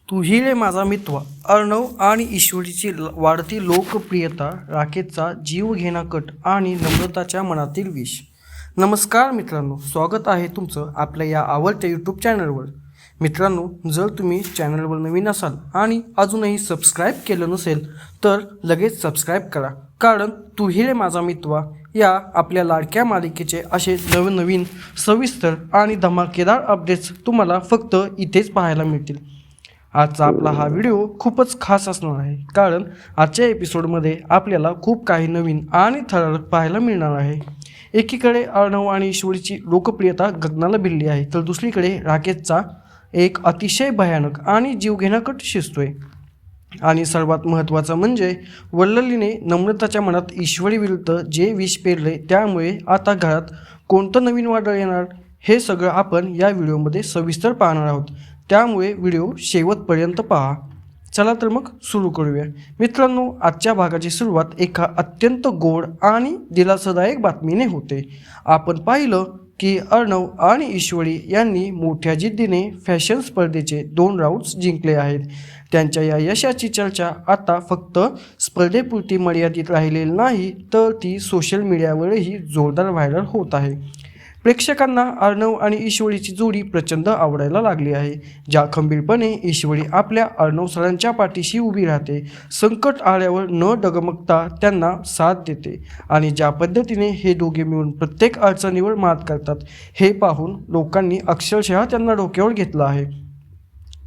तूही रे माझा मित्र. अर्णव आणि ईश्वरीची वाढती लोकप्रियता, राकेशचा जीव घेणा कट आणि नम्रताच्या मनातील विष. नमस्कार मित्रांनो, स्वागत आहे तुमचं आपल्या या आवडत्या यूट्यूब चॅनलवर. मित्रांनो, जर तुम्ही चॅनलवर नवीन असाल आणि अजूनही सबस्क्राईब केलं नसेल तर लगेच सबस्क्राईब करा, कारण तूही रे माझा मित्र या आपल्या लाडक्या मालिकेचे असे नवनवीन सविस्तर आणि धमाकेदार अपडेट्स तुम्हाला फक्त इथेच पाहायला मिळतील. आजचा आपला हा व्हिडिओ खूपच खास असणार आहे, कारण आजच्या एपिसोडमध्ये आपल्याला खूप काही नवीन आणि थरारक पाहायला मिळणार आहे. एकीकडे अर्णव आणि ईश्वरीची लोकप्रियता गगनाला भिडली आहे, तर दुसरीकडे राकेशचा एक अतिशय भयानक आणि जीवघेणा कट शिजतोय. आणि सर्वात महत्त्वाचं म्हणजे वल्ललीने नम्रताच्या मनात ईश्वरी विरुद्ध जे विष पेरले, त्यामुळे आता घरात कोणतं नवीन वादळ येणार हे सगळं आपण या व्हिडिओमध्ये सविस्तर पाहणार आहोत. त्यामुळे व्हिडिओ शेवटपर्यंत पहा. चला तर मग सुरू करूया. मित्रांनो, आजच्या भागाची सुरुवात एका अत्यंत गोड आणि दिलासादायक बातमीने होते. आपण पाहिलं की अर्णव आणि ईश्वरी यांनी मोठ्या जिद्दीने फॅशन स्पर्धेचे 2 राऊंड्स जिंकले आहेत. त्यांच्या या यशाची चर्चा आता फक्त स्पर्धेपुरती मर्यादित राहिलेली नाही, तर ती सोशल मीडियावरही जोरदार व्हायरल होत आहे. प्रेक्षकांना अर्णव आणि ईश्वरीची जोडी प्रचंड आवडायला लागली आहे. ज्या खंबीरपणे ईश्वरी आपल्या अर्णव सरांच्या पाठीशी उभी राहते, संकट आल्यावर न डगमगता त्यांना साथ देते आणि ज्या पद्धतीने हे दोघे मिळून प्रत्येक अडचणीवर मात करतात, हे पाहून लोकांनी अक्षरशः त्यांना डोक्यावर घेतलं आहे.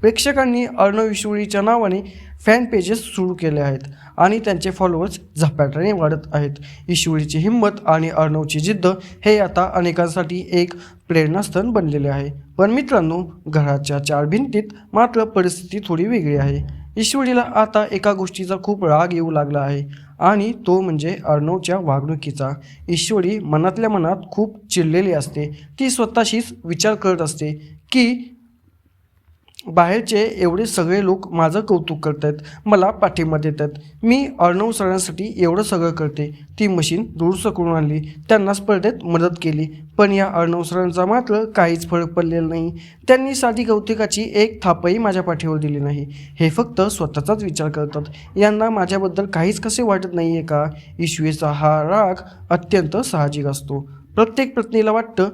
प्रेक्षकांनी अर्णव ईश्वरीच्या नावाने फॅन पेजेस सुरू केले आहेत आणि त्यांचे फॉलोअर्स झपाट्याने वाढत आहेत. ईश्वरीची हिंमत आणि अर्णवची जिद्द हे आता अनेकांसाठी एक प्रेरणास्थान बनलेले आहे. पण मित्रांनो, घराच्या 4 भिंतीत मात्र परिस्थिती थोडी वेगळी आहे. ईश्वरीला आता एका गोष्टीचा खूप राग येऊ लागला आहे आणि तो म्हणजे अर्णवच्या वागणुकीचा. ईश्वरी मनातल्या मनात खूप चिडलेली असते. ती स्वतःशीच विचार करत असते की बाहेरचे एवढे सगळे लोक माझं कौतुक करत आहेत, मला पाठिंबा देत आहेत, मी अर्णव सरांसाठी एवढं सगळं करते, ती मशीन दुरुस्त करून आणली, त्यांना स्पर्धेत मदत केली, पण या अर्णव सरांचा मात्र काहीच फरक पडलेला नाही. त्यांनी साधी कौतुकाची एक थापही माझ्या पाठीवर दिली नाही. हे फक्त स्वतःचाच विचार करतात. यांना माझ्याबद्दल काहीच कसे वाटत नाही आहे का? ईश्वरीचा हा राग अत्यंत साहजिक असतो. प्रत्येक पत्नीला वाटतं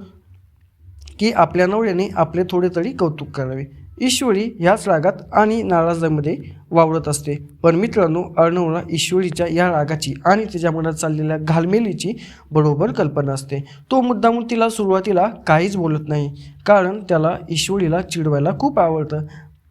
की आपल्या नवऱ्याने आपले थोडे तरी कौतुक करावे. ईश्वरी ह्याच रागात आणि नाराजीमध्ये वावरत असते. पण मित्रांनो, अर्णवला ईश्वरीच्या या रागाची आणि तिच्या मनात चाललेल्या घालमेलीची बरोबर कल्पना असते. तो मुद्दामून तिला सुरुवातीला काहीच बोलत नाही, कारण त्याला ईश्वरीला चिडवायला खूप आवडतं.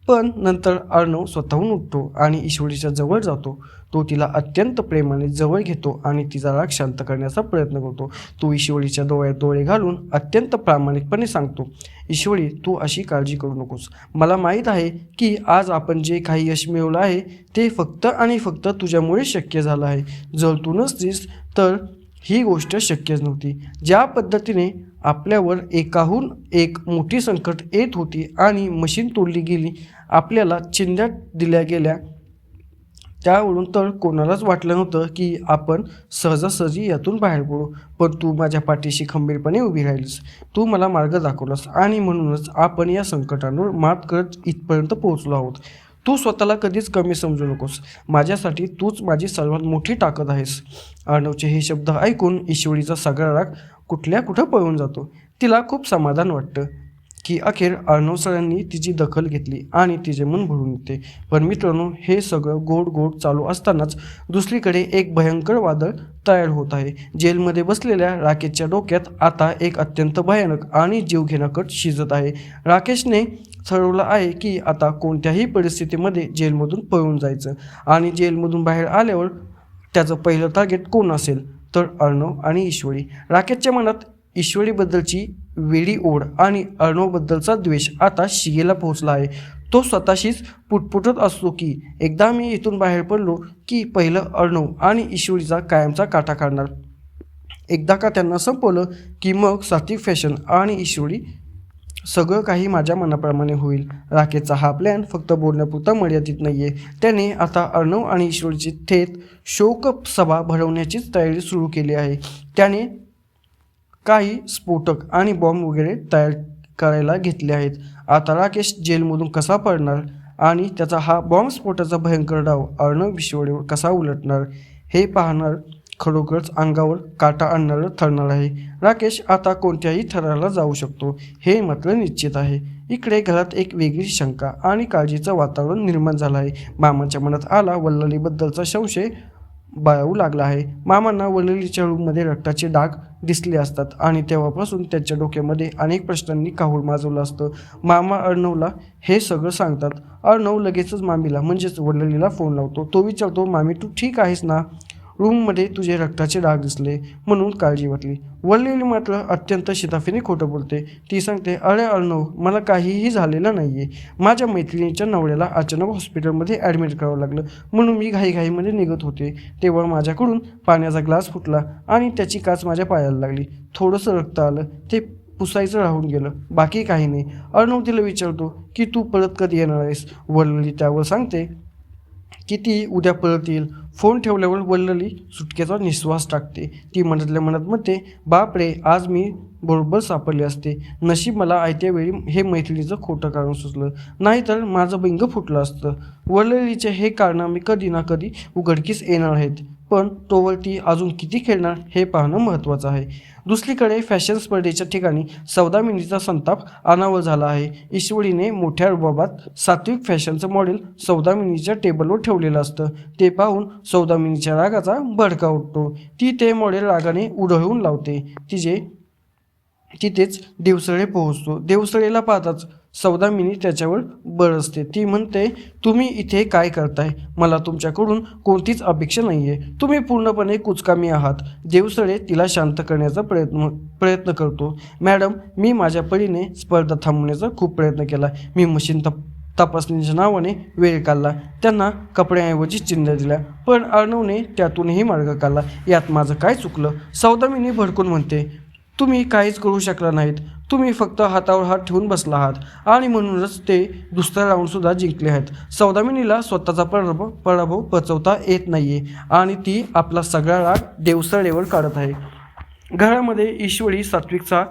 पण नंतर अर्णव स्वतःहून उठतो आणि ईश्वरीच्या जवळ जातो. तो तिला अत्यंत प्रेमाने जवळ घेतो आणि तिचा राग शांत करण्याचा प्रयत्न करतो. तो ईश्वरीच्या डोळ्यात डोळे घालून अत्यंत प्रामाणिकपणे सांगतो, ईश्वरी, तू अशी काळजी करू नकोस. मला माहीत आहे की आज आपण जे काही यश मिळवलं आहे ते फक्त आणि फक्त तुझ्यामुळे शक्य झालं आहे. जर तू नसतीस तर ही गोष्ट शक्यच नव्हती. ज्या पद्धतीने आपल्यावर एकाहून एक मोठी संकट येत होती आणि मशीन तोडली गेली, आपल्याला चिंध्या दिल्या गेल्या, त्यावरून तर कोणालाच वाटलं नव्हतं की आपण सहजासहजी यातून बाहेर पडू. पण तू माझ्या पाठीशी खंबीरपणे उभी राहिलीस, तू मला मार्ग दाखवलास आणि म्हणूनच आपण या संकटांवर मात करत इथपर्यंत पोहोचलो आहोत. तू स्वतःला कधीच कमी समजू नकोस. माझ्यासाठी तूच माझी सर्वात मोठी ताकद आहेस. अर्णवचे हे शब्द ऐकून ईश्वरीचा सगळा राग कुठल्या कुठं पळून जातो. तिला खूप समाधान वाटतं की अखेर अर्णव सरांनी तिची दखल घेतली आणि तिचे मन भरून येते. पण मित्रांनो, हे सगळं गोड गोड चालू असतानाच दुसरीकडे एक भयंकर वादळ तयार होत आहे. जेलमध्ये बसलेल्या राकेशच्या डोक्यात आता एक अत्यंत भयानक आणि जीवघेणा कट शिजत आहे. राकेशने ठरवलं आहे की आता कोणत्याही परिस्थितीमध्ये जेलमधून पळून जायचं आणि जेलमधून बाहेर आल्यावर त्याचं पहिलं टार्गेट कोण असेल तर अर्णव आणि ईश्वरी. राकेशच्या मनात ईश्वरीबद्दलची वेडी ओढ आणि अर्णवबद्दलचा द्वेष आता शिगेला पोहोचला आहे. तो स्वतःशीच पुटपुटत असतो की एकदा मी इथून बाहेर पडलो की पहिलं अर्णव आणि ईश्वरीचा कायमचा काटा काढणार. एकदा का त्यांना संपवलं की मग सात्विक फॅशन आणि ईश्वरी सगळं काही माझ्या मनाप्रमाणे होईल. राकेशचा हा प्लॅन फक्त बोलण्यापुरता मर्यादित नाही आहे. त्याने आता अर्णव आणि ईश्वरीची थेट शोकसभा भरवण्याचीच तयारी सुरू केली आहे. त्याने काही स्फोटक आणि बॉम्ब वगैरे तयार करायला घेतले आहेत. आता राकेश जेलमधून कसा पडणार आणि त्याचा हा बॉम्बस्फोटाचा भयंकर डाव अर्णव ईश्वरीवर कसा उलटणार हे पाहणार खरोखरच अंगावर काटा आणणारं ठरणार आहे. राकेश आता कोणत्याही थराला जाऊ शकतो हे मात्र निश्चित आहे. इकडे घरात एक वेगळी शंका आणि काळजीचं वातावरण निर्माण झालं आहे. मामाच्या मनात आला वल्ललीबद्दलचा संशय बाळगू लागला आहे. मामांना वल्ललीच्या रूममध्ये रक्ताचे डाग दिसले असतात आणि तेव्हापासून त्यांच्या डोक्यामध्ये अनेक प्रश्नांनी काहूळ माजवलं असतं. मामा अर्णवला हे सगळं सांगतात. अर्णव लगेचच मामीला म्हणजेच वल्ललीला फोन लावतो. तो विचारतो, मामी तू ठीक आहेस ना? रूममध्ये तुझे रक्ताचे डाग दिसले म्हणून काळजी वाटली. वल्लली मात्र अत्यंत शिताफीने खोटं बोलते. ती सांगते, अरे अर्णव मला काहीही झालेलं नाही आहे. माझ्या मैत्रिणीच्या नवऱ्याला अचानक हॉस्पिटलमध्ये ॲडमिट करावं लागलं म्हणून मी घाईघाईमध्ये निघत होते. तेव्हा माझ्याकडून पाण्याचा ग्लास फुटला आणि त्याची काच माझ्या पायाला लागली. थोडंसं रक्त आलं, ते पुसायचं राहून गेलं, बाकी काही नाही. अर्णव तिला विचारतो की तू परत कधी येणार आहेस? वल्लली त्यावर सांगते की ती उद्या परत येईल. फोन ठेवल्यावर वल्लली सुटकेचा निश्वास टाकते. ती मनातल्या मनात म्हणते, बाप रे, आज मी बरोबर सापडले असते. नशीब मला आयत्या वेळी हे मैत्रिणीचं खोटं कारण सुचलं, नाहीतर माझं बिंग फुटलं असतं. वल्ललीचे हे कारनामे कधी ना कधी उघडकीस येणार आहेत, पण तोवर ती अजून किती खेळणार हे पाहणं महत्त्वाचं आहे. दुसरीकडे फॅशन स्पर्धेच्या ठिकाणी सौदामिनीचा संताप अनावर झाला आहे. ईश्वरीने मोठ्या रुबाबात सात्विक फॅशनचं मॉडेल सौदामिनीच्या टेबलवर ठेवलेलं असतं. ते पाहून सौदामिनीच्या रागाचा भडका उठतो. ती ते मॉडेल रागाने उधळून लावते. तिथेच देवसळे पोहोचतो. देवसळेला पाहताच सौदामिनी त्याच्यावर बरसते. ती म्हणते, तुम्ही इथे काय करताय? मला तुमच्याकडून कोणतीच अपेक्षा नाही आहे. तुम्ही पूर्णपणे कुचकामी आहात. देवसळे तिला शांत करण्याचा प्रयत्न करतो. मॅडम, मी माझ्या परीने स्पर्धा थांबवण्याचा खूप प्रयत्न केला. मी मशीन तपासणीच्या नावाने वेळ काढला, त्यांना कपड्यांऐवजी चिन्ह दिल्या, पण अर्णवने त्यातूनही मार्ग काढला. यात माझं काय चुकलं? सौदामिनी भडकून म्हणते, तुम्ही काहीच करू शकला नाहीत. तुम्ही फक्त हातावर हात ठेवून बसला आहात आणि म्हणूनच ते दुसरा राऊंडसुद्धा जिंकले आहेत. सौदामिनीला स्वतःचा पराभव पचवता येत नाहीये आणि ती आपला सगळा राग देवसळेवर काढत आहे. घरामध्ये ईश्वरी सात्विकचा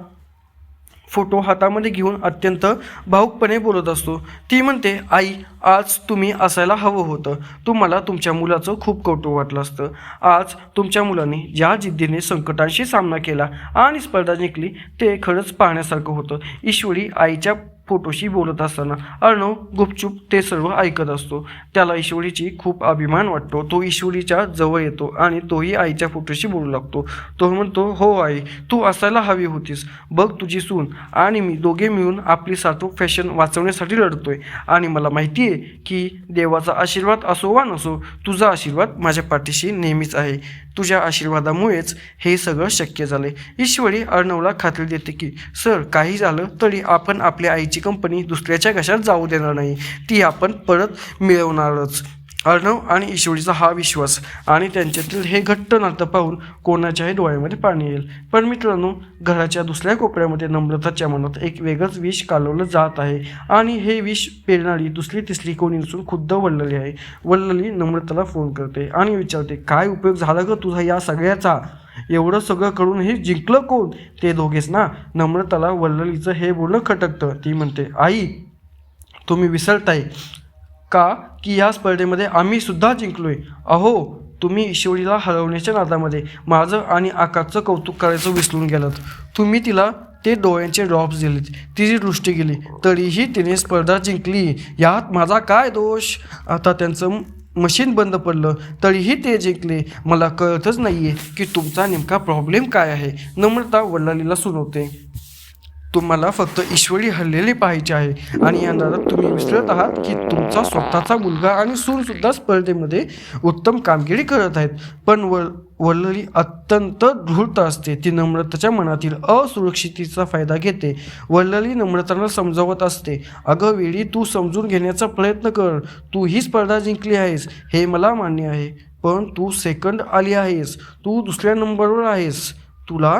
फोटो हातामध्ये घेऊन अत्यंत भावुकपणे बोलत असतो. ती म्हणते, आई, आज तुम्ही असायला हवं होतं. तुम्हाला तुमच्या मुलाचं खूप कौतुक वाटलं असतं. आज तुमच्या मुलाने ज्या जिद्दीने संकटांशी सामना केला आणि स्पर्धा जिंकली ते खरंच पाहण्यासारखं होतं. ईश्वरी आईच्या फोटोशी बोलत असताना अर्णव गुपचूप ते सर्व ऐकत असतो. त्याला ईश्वरीची खूप अभिमान वाटतो. तो ईश्वरीच्या जवळ येतो आणि तोही आईच्या फोटोशी बोलू लागतो. तो म्हणतो, हो आई, तू असायला हवी होतीस. बघ, तुझी सून आणि मी दोघे मिळून आपली सात्विक फॅशन वाचवण्यासाठी लढतोय आणि मला माहिती आहे की देवाचा आशीर्वाद असो वा नसो, तुझा आशीर्वाद माझ्या पाठीशी नेहमीच आहे. तुझ्या आशीर्वादामुळेच हे सगळं शक्य झाले. ईश्वरी अर्णवला खात्री देते की सर, काही झालं तरी आपण आपल्या आईची कंपनी दुसऱ्याच्या घशात जाऊ देणार नाही. ती आपण परत मिळवणारच. अर्णव आणि ईश्वरीचा हा विश्वास आणि त्यांच्यातील हे घट्ट नातं पाहून कोणाच्याही डोळ्यामध्ये पाणी येईल. पण मित्रांनो, घराच्या दुसऱ्या कोपऱ्यामध्ये नम्रताच्या मनात एक वेगळंच विष कालवलं जात आहे आणि हे विष पेरणारी दुसरी तिसरी कोणी नसून खुद्द वल्लली आहे. वल्लली नम्रताला फोन करते आणि विचारते, काय उपयोग झाला ग तुझा या सगळ्याचा? एवढं सगळं करून हे जिंकलं कोण? ते दोघेच ना? नम्रताला वल्ललीचं हे बोलणं खटकतं. ती म्हणते, आई, तुम्ही विसरताय का की या स्पर्धेमध्ये आम्ही सुद्धा जिंकलोय? अहो, तुम्ही ईश्वरीला हरवण्याच्या नादामध्ये माझं आणि आकाशचं कौतुक करायचं विसरून गेलात. तुम्ही तिला ते डोळ्यांचे ड्रॉप्स दिलेत, तिची दृष्टी गेली, तरीही तिने स्पर्धा जिंकली. यात माझा काय दोष? आता त्यांचं मशीन बंद पडलं तरीही ते जिंकले. मला कळतच नाही आहे की तुमचा नेमका प्रॉब्लेम काय आहे. नम्रता वल्ललीला सुनवते, तुम्हाला फक्त ईश्वरी हरलेली पाहायची आहे आणि या नादात तुम्ही विसरत आहात की तुमचा स्वतःचा मुलगा आणि सूनसुद्धा स्पर्धेमध्ये उत्तम कामगिरी करत आहेत. पण वल्लली अत्यंत धूर्त असते. ती नम्रताच्या मनातील असुरक्षिततेचा फायदा घेते. वल्लली नम्रतांना समजावत असते, अगं वेळी, तू समजून घेण्याचा प्रयत्न कर. तू ही स्पर्धा जिंकली आहेस हे मला मान्य आहे, पण तू सेकंड आली आहेस. तू दुसऱ्या नंबरवर आहेस. तुला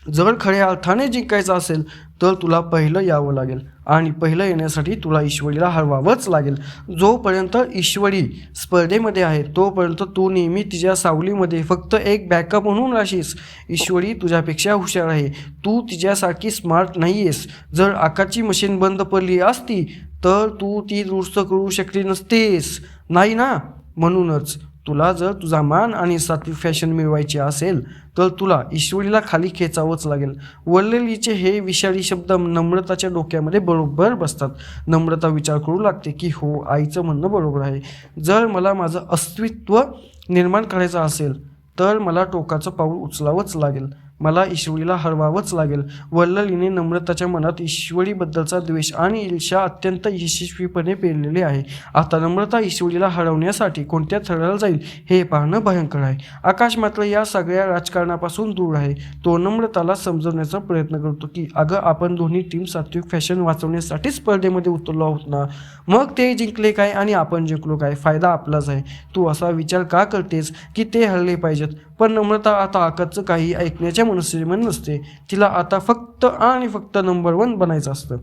जर खऱ्या अर्थाने जिंकायचं असेल तर तुला पहिलं यावं लागेल आणि पहिलं येण्यासाठी तुला ईश्वरीला हरवावंच लागेल. जोपर्यंत ईश्वरी स्पर्धेमध्ये आहे तोपर्यंत तू नेहमी तिच्या सावलीमध्ये फक्त एक बॅकअप म्हणून राहशील. ईश्वरी तुझ्यापेक्षा हुशार आहे. तू तिच्यासारखी स्मार्ट नाही आहेस. जर आकाशची मशीन बंद पडली असती तर तू ती दुरुस्त करू शकली नसतेस, नाही ना? म्हणूनच तुला जर तुझा मान आणि सात्विक फॅशन मिळवायची असेल तर तुला ईश्वरीला खाली खेचावंच लागेल. वल्ललीचे हे विषारी शब्द नम्रताच्या डोक्यामध्ये बरोबर बसतात. नम्रता विचार करू लागते की हो, आईचं म्हणणं बरोबर आहे. जर मला माझं अस्तित्व निर्माण करायचं असेल तर मला टोकाचं पाऊल उचलावंच लागेल. मला ईश्वरीला हरवावंच लागेल. वल्ललीने नम्रताच्या मनात ईश्वरीबद्दलचा द्वेष आणि ईर्ष्या अत्यंत यशस्वीपणे पेरलेले आहे. आता नम्रता ईश्वरीला हरवण्यासाठी कोणत्या थराला जाईल हे पाहणं भयंकर आहे. आकाश मात्र या सगळ्या राजकारणापासून दूर आहे. तो नम्रताला समजवण्याचा प्रयत्न करतो की अगं, आपण दोन्ही टीम सात्विक फॅशन वाचवण्यासाठी स्पर्धेमध्ये उतरलो आहोत ना. मग ते जिंकले काय आणि आपण जिंकलो काय, फायदा आपलाच आहे. तू असा विचार का करतेस की ते हरले पाहिजेत? पण नम्रता आता आकाशचं काही ऐकण्याच्या मनस्थितीमध्ये नसते. तिला आता फक्त आणि फक्त नंबर 1 बनायचं असतं.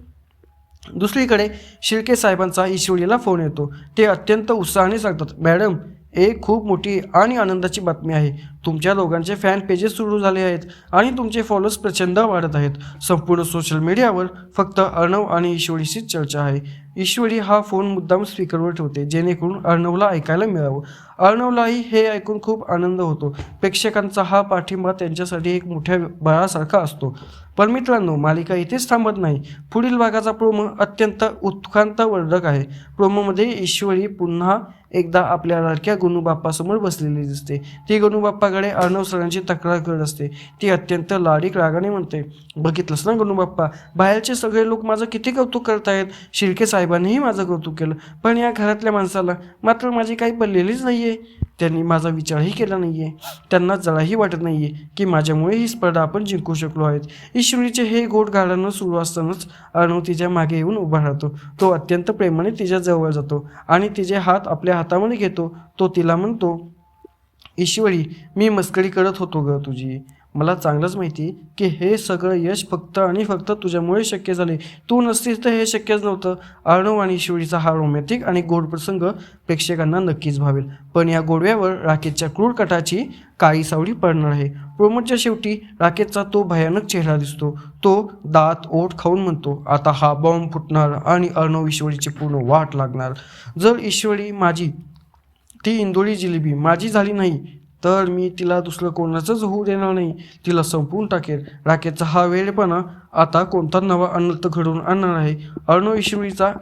दुसरीकडे शिर्के साहेबांचा ईश्वरीला फोन येतो. ते अत्यंत उत्साहाने सांगतात, मॅडम, एक खूप मोठी आणि आनंदाची बातमी आहे. तुमच्या दोघांचे फॅन पेजेस सुरू झाले आहेत आणि तुमचे फॉलोअर्स प्रचंड वाढत आहेत. संपूर्ण सोशल मीडियावर फक्त अर्णव आणि ईश्वरीचीच चर्चा आहे. ईश्वरी हा फोन मुद्दाम स्पीकरवर ठेवते जेणेकरून अर्णवला ऐकायला मिळावं. अर्णवलाही हे ऐकून खूप आनंद होतो. प्रेक्षकांचा हा पाठिंबा त्यांच्यासाठी एक मोठ्या बळासारखा असतो. पण मित्रांनो, मालिका इथेच थांबत नाही. पुढील भागाचा प्रोमो अत्यंत उत्कंठावर्धक आहे. प्रोमोमध्ये ईश्वरी पुन्हा एकदा आपल्या लाडक्या गणूबाप्पासमोर बसलेली दिसते. ती गणूबाप्पाकडे अर्णव सरांची तक्रार करत असते. ती अत्यंत लाडीक रागाने म्हणते, बघितलंस ना गणूबाप्पा, बाहेरचे सगळे लोक माझं किती कौतुक करत आहेत. शिर्के साहेबांनीही माझं कौतुक केलं, पण या घरातल्या माणसाला मात्र माझी काही पडलेलीच नाही आहे. त्यांनी माझा विचारही केला नाही आहे. त्यांना जराही वाटत नाही आहे की माझ्यामुळे ही स्पर्धा आपण जिंकू शकलो आहेत. ईश्वरीचे हे गोड गाणं सुरू असतानाच अर्णव तिच्या मागे येऊन उभा राहतो. तो अत्यंत प्रेमाने तिच्या जवळ जातो आणि तिचे हात आपल्या हातामध्ये घेतो. तो तिला म्हणतो, ईश्वरी, मी मस्करी करत होतो ग तुझी. मला चांगलंच माहिती की हे सगळं यश फक्त आणि फक्त तुझ्यामुळे शक्य झाले. तू नसतीस तर हे शक्यच नव्हतं. अर्णव आणि ईश्वरीचा हा रोमॅन्टिक आणि गोड प्रसंग प्रेक्षकांना नक्कीच भावेल. पण या गोडव्यावर राकेशच्या क्रूर कटाची काळी सावली पडणार आहे. प्रोमोच्या शेवटी राकेशचा तो भयानक चेहरा दिसतो. तो दात ओठ खाऊन म्हणतो, आता हा बॉम्ब फुटणार आणि अर्णव ईश्वरीची पूर्ण वाट लागणार. जर ईश्वरी माझी, ती इंदोरी जिलेबी माझी झाली नाही तर मी तिला दुसरं कोणाचंच होऊ देणार नाही. तिला संपवून टाकेल. राकेशचा हा वेळेपणा आता कोणता नवा अनर्थ घडवून आणणार आहे. अर्णव ईश्वरीचा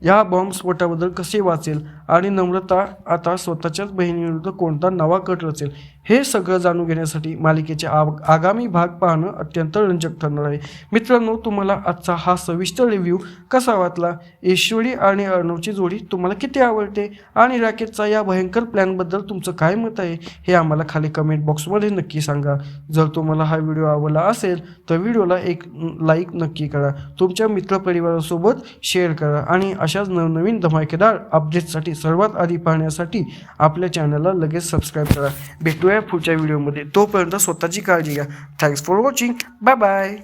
या बॉम्बस्फोटाबद्दल कसे वाचेल आणि नम्रता आता स्वतःच्याच बहिणीविरुद्ध कोणता नवा कट रचेल, हे सगळं जाणून घेण्यासाठी मालिकेचे आगामी भाग पाहणं अत्यंत रंजक ठरणार आहे. मित्रांनो, तुम्हाला आजचा हा सविस्तर रिव्ह्यू कसा वाटला? ईश्वरी आणि अर्णवची जोडी तुम्हाला किती आवडते आणि राकेशचा या भयंकर प्लॅनबद्दल तुमचं काय मत आहे हे आम्हाला खाली कमेंट बॉक्समध्ये नक्की सांगा. जर तुम्हाला हा व्हिडिओ आवडला असेल तर व्हिडिओला एक लाईक नक्की करा. तुमच्या मित्रपरिवारासोबत शेअर करा आणि अशाच नवनवीन धमाकेदार अपडेट्ससाठी सर्वात आधी पाहण्यासाठी आपल्या चॅनलला लगेच सबस्क्राईब करा. भेटूया पुढच्या व्हिडिओमध्ये. तोपर्यंत स्वतःची काळजी घ्या. Thanks for watching. Bye bye.